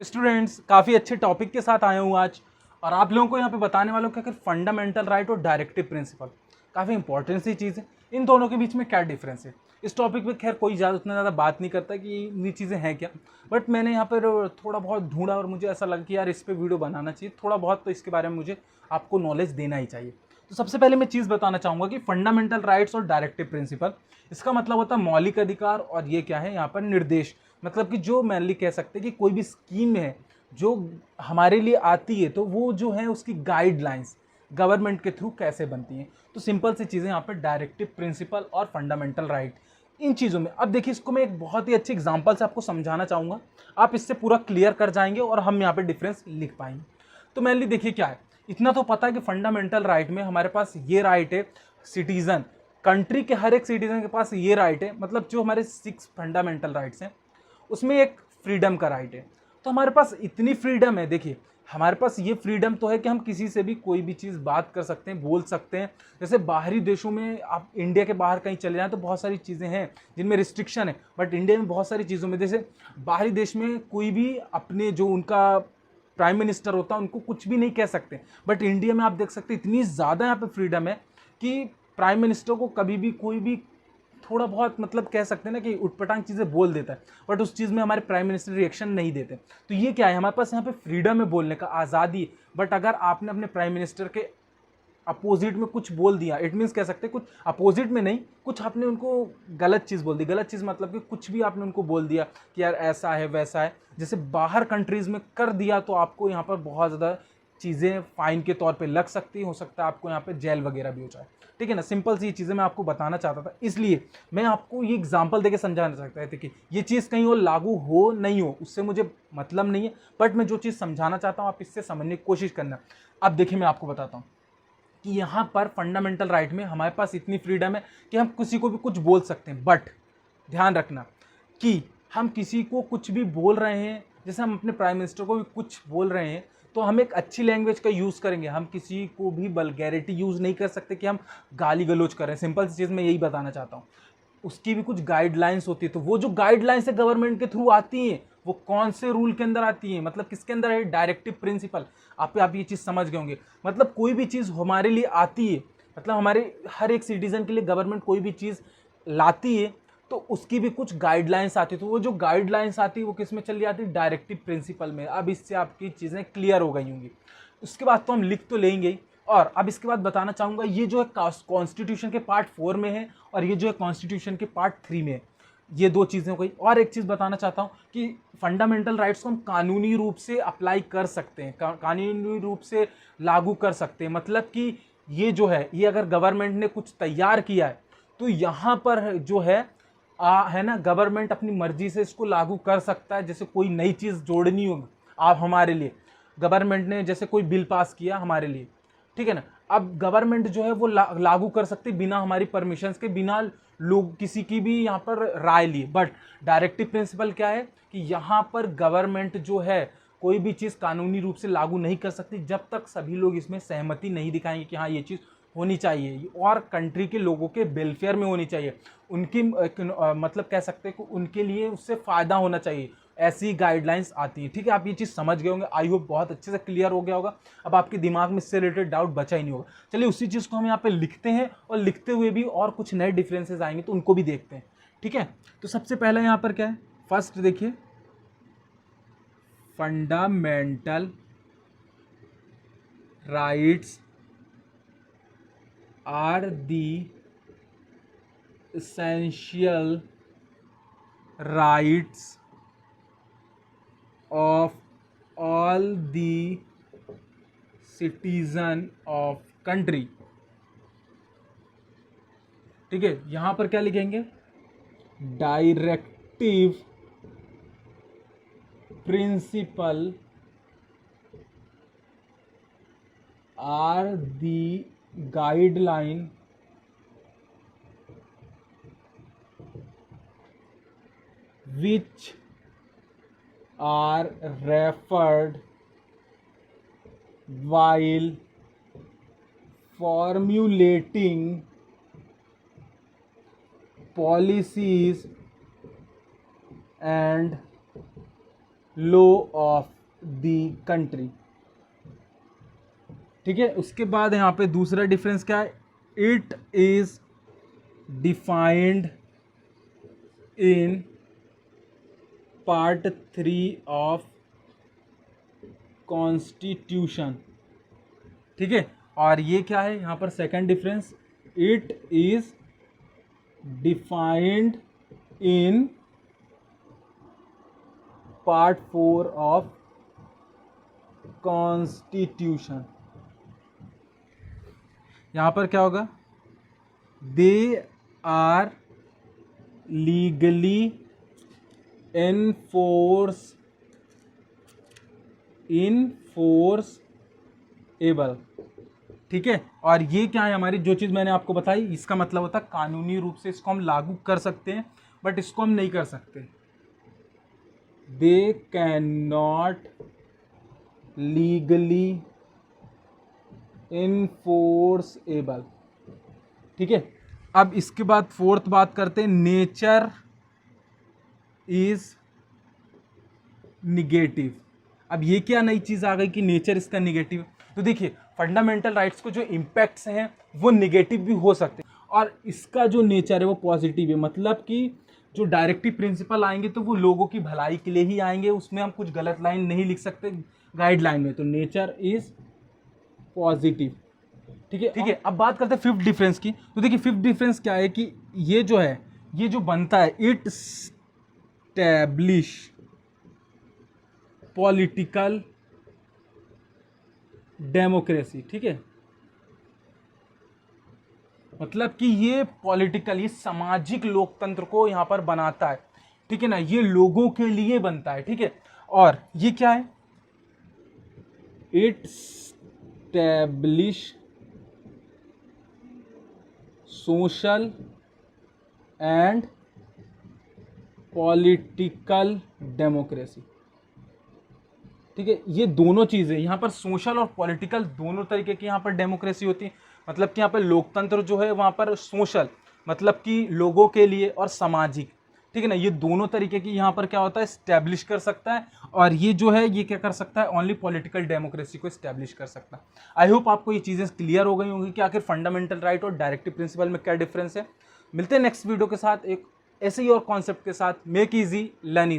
Students, काफ़ी अच्छे topic के साथ आया हूँ आज। और आप लोगों को यहाँ पे बताने वाला हूँ कि अगर फंडामेंटल राइट और डायरेक्टिव प्रिंसिपल काफ़ी इंपॉर्टेंट सी चीज़ है, इन दोनों के बीच में क्या डिफरेंस है। इस टॉपिक पे खैर कोई उतना ज़्यादा बात नहीं करता कि ये चीज़ें हैं क्या, बट मैंने यहाँ पर थोड़ा बहुत ढूंढा और मुझे ऐसा लगा कि यार इस पर वीडियो बनाना चाहिए, थोड़ा बहुत तो इसके बारे में मुझे आपको नॉलेज देना ही चाहिए। तो सबसे पहले मैं चीज़ बताना चाहूँगा कि फंडामेंटल राइट्स और डायरेक्टिव प्रिंसिपल, इसका मतलब होता है मौलिक अधिकार, और ये क्या है यहाँ पर निर्देश। मतलब कि जो मेनली कह सकते हैं कि कोई भी स्कीम है जो हमारे लिए आती है, तो वो जो है उसकी गाइडलाइंस गवर्नमेंट के थ्रू कैसे बनती हैं। तो सिंपल सी चीज़ें यहाँ पर डायरेक्टिव प्रिंसिपल और फंडामेंटल राइट, इन चीज़ों में। अब देखिए, इसको मैं एक बहुत ही अच्छे एग्जांपल से आपको समझाना चाहूँगा, आप इससे पूरा क्लियर कर जाएंगे और हम यहाँ पे डिफरेंस लिख पाएंगे। तो मेनली देखिए क्या है, इतना तो पता है कि फंडामेंटल राइट में हमारे पास ये राइट है, सिटीजन, कंट्री के हर एक सिटीजन के पास ये राइट है। मतलब जो हमारे 6 फंडामेंटल राइट्स हैं उसमें एक फ्रीडम का राइट है। तो हमारे पास इतनी फ्रीडम है, देखिए हमारे पास ये फ्रीडम तो है कि हम किसी से भी कोई भी चीज़ बात कर सकते हैं, बोल सकते हैं। जैसे बाहरी देशों में, आप इंडिया के बाहर कहीं चले जाएं तो बहुत सारी चीज़ें हैं जिनमें रिस्ट्रिक्शन है, बट इंडिया में बहुत सारी चीज़ों में, जैसे बाहरी देश में कोई भी अपने जो उनका प्राइम मिनिस्टर होता है उनको कुछ भी नहीं कह सकते, बट इंडिया में आप देख सकते हैं इतनी ज़्यादा यहाँ पे फ्रीडम है कि प्राइम मिनिस्टर को कभी भी कोई भी थोड़ा बहुत, मतलब कह सकते हैं ना कि उटपटांग चीज़ें बोल देता है, बट उस चीज़ में हमारे प्राइम मिनिस्टर रिएक्शन नहीं देते। तो ये क्या है, हमारे पास यहाँ पे फ्रीडम है बोलने का, आज़ादी है। बट अगर आपने अपने प्राइम मिनिस्टर के अपोजिट में कुछ बोल दिया, इट मीन्स कह सकते हैं कुछ अपोजिट में नहीं, कुछ आपने उनको गलत चीज़ बोल दी। गलत चीज़ मतलब कि कुछ भी आपने उनको बोल दिया कि यार ऐसा है वैसा है, जैसे बाहर कंट्रीज़ में कर दिया, तो आपको यहाँ पर बहुत ज़्यादा चीज़ें फाइन के तौर पे लग सकती, हो सकता है आपको यहाँ पे जेल वगैरह भी हो जाए। ठीक है ना, सिंपल सी चीज़ें मैं आपको बताना चाहता था, इसलिए मैं आपको ये एग्जांपल देके समझाना चाहता था कि ये चीज़ कहीं और लागू हो नहीं हो उससे मुझे मतलब नहीं है, बट मैं जो चीज़ समझाना चाहता हूँ आप इससे समझने की कोशिश करना। अब देखिए, मैं आपको बताता हूँ कि यहाँ पर फंडामेंटल राइट में हमारे पास इतनी फ्रीडम है कि हम किसी को भी कुछ बोल सकते हैं, बट ध्यान रखना कि हम किसी को कुछ भी बोल रहे हैं, जैसे हम अपने प्राइम मिनिस्टर को भी कुछ बोल रहे हैं, तो हम एक अच्छी लैंग्वेज का यूज़ करेंगे। हम किसी को भी वल्गैरिटी यूज़ नहीं कर सकते कि हम गाली गलौज करें। सिंपल सी चीज़ मैं यही बताना चाहता हूँ, उसकी भी कुछ गाइडलाइंस होती है। तो वो जो गाइडलाइंस है गवर्नमेंट के थ्रू आती हैं, वो कौन से रूल के अंदर आती है, मतलब किसके अंदर है, डायरेक्टिव प्रिंसिपल। आप ये चीज़ समझ गए होंगे। मतलब कोई भी चीज़ हमारे लिए आती है, मतलब हमारे हर एक सिटीजन के लिए गवर्नमेंट कोई भी चीज़ लाती है, तो उसकी भी कुछ गाइडलाइंस आती है। तो वो जो गाइडलाइंस आती है वो किस में चली जाती है, डायरेक्टिव प्रिंसिपल में। अब इससे आपकी चीज़ें क्लियर हो गई होंगी। उसके बाद तो हम लिख तो लेंगे ही, और अब इसके बाद बताना चाहूँगा, ये जो है कॉन्स्टिट्यूशन के पार्ट 4 में है, और ये जो है कॉन्स्टिट्यूशन के पार्ट 3 में है। ये दो चीज़ें हो गई। और एक चीज़ बताना चाहता हूँ कि फंडामेंटल राइट्स को हम कानूनी रूप से अप्लाई कर सकते हैं, कानूनी रूप से लागू कर सकते हैं। मतलब कि ये जो है, ये अगर गवर्नमेंट ने कुछ तैयार किया है, तो यहाँ पर जो है है ना, गवर्नमेंट अपनी मर्जी से इसको लागू कर सकता है। जैसे कोई नई चीज़ जोड़नी होगी आप हमारे लिए, गवर्नमेंट ने जैसे कोई बिल पास किया हमारे लिए, ठीक है ना, अब गवर्नमेंट जो है वो लागू कर सकती है बिना हमारी परमिशन के, बिना लोग किसी की भी यहाँ पर राय लिए। बट डायरेक्टिव प्रिंसिपल क्या है कि यहाँ पर गवर्नमेंट जो है कोई भी चीज़ कानूनी रूप से लागू नहीं कर सकती जब तक सभी लोग इसमें सहमति नहीं दिखाएंगे कि हाँ ये चीज़ होनी चाहिए, और कंट्री के लोगों के वेलफेयर में होनी चाहिए, उनकी मतलब कह सकते हैं कि उनके लिए उससे फ़ायदा होना चाहिए। ऐसी गाइडलाइंस आती है। ठीक है, आप ये चीज़ समझ गए होंगे, आई होप बहुत अच्छे से क्लियर हो गया होगा। अब आपके दिमाग में इससे रिलेटेड डाउट बचा ही नहीं होगा। चलिए उसी चीज़ को हम यहाँ पे लिखते हैं, और लिखते हुए भी और कुछ नए डिफरेंसेस आएंगे तो उनको भी देखते हैं। ठीक है, तो सबसे पहले यहाँ पर क्या है, फर्स्ट देखिए, fundamental rights are the essential rights of all the citizen of country। ठीक है, यहां पर क्या लिखेंगे, directive principle are the guideline which are referred while formulating policies and law of the country. ठीक है, उसके बाद यहाँ पे दूसरा डिफरेंस क्या है, it is defined in part 3 of constitution. ठीक है, और ये क्या है यहाँ पर second difference, it is defined in part 4 of constitution. यहां पर क्या होगा, दे आर लीगली इनफोर्सेबल। ठीक है, और ये क्या है हमारी जो चीज़ मैंने आपको बताई, इसका मतलब होता है कानूनी रूप से इसको हम लागू कर सकते हैं, बट इसको हम नहीं कर सकते। They can not legally enforceable. ठीक है, अब इसके बाद फोर्थ बात करते हैं, नेचर इज निगेटिव। अब ये क्या नई चीज आ गई कि नेचर इसका निगेटिव। तो देखिए फंडामेंटल राइट्स को जो इम्पैक्ट्स हैं वो निगेटिव भी हो सकते हैं, और इसका जो नेचर है वो पॉजिटिव है। मतलब कि जो डायरेक्टिव प्रिंसिपल आएंगे तो वो लोगों की भलाई के लिए ही आएंगे, उसमें हम कुछ गलत लाइन नहीं लिख सकते गाइडलाइन में। तो नेचर इज पॉजिटिव। ठीक है, ठीक है, अब बात करते हैं फिफ्थ डिफरेंस की। तो देखिए फिफ्थ डिफरेंस क्या है कि ये जो है, ये जो बनता है, इट स्टैब्लिश पॉलिटिकल डेमोक्रेसी। ठीक है, मतलब कि ये पॉलिटिकल, ये सामाजिक लोकतंत्र को यहां पर बनाता है। ठीक है ना, ये लोगों के लिए बनता है। ठीक है, और ये क्या है, it establish social and political democracy. ठीक है, ये दोनों चीजें यहाँ पर, सोशल और पॉलिटिकल दोनों तरीके की यहाँ पर डेमोक्रेसी होती है। मतलब कि यहाँ पर लोकतंत्र जो है वहाँ पर सोशल मतलब कि लोगों के लिए, और सामाजिक, ठीक है ना, ये दोनों तरीके की यहाँ पर क्या होता है, स्टैब्लिश कर सकता है। और ये जो है ये क्या कर सकता है, ओनली पॉलिटिकल डेमोक्रेसी को स्टैब्लिश कर सकता है। आई होप आपको ये चीज़ें क्लियर हो गई होंगी कि आखिर फंडामेंटल राइट और डायरेक्टिव प्रिंसिपल में क्या डिफरेंस है। मिलते हैं नेक्स्ट वीडियो के साथ एक ऐसे ही और कॉन्सेप्ट के साथ। Make easy learn easy.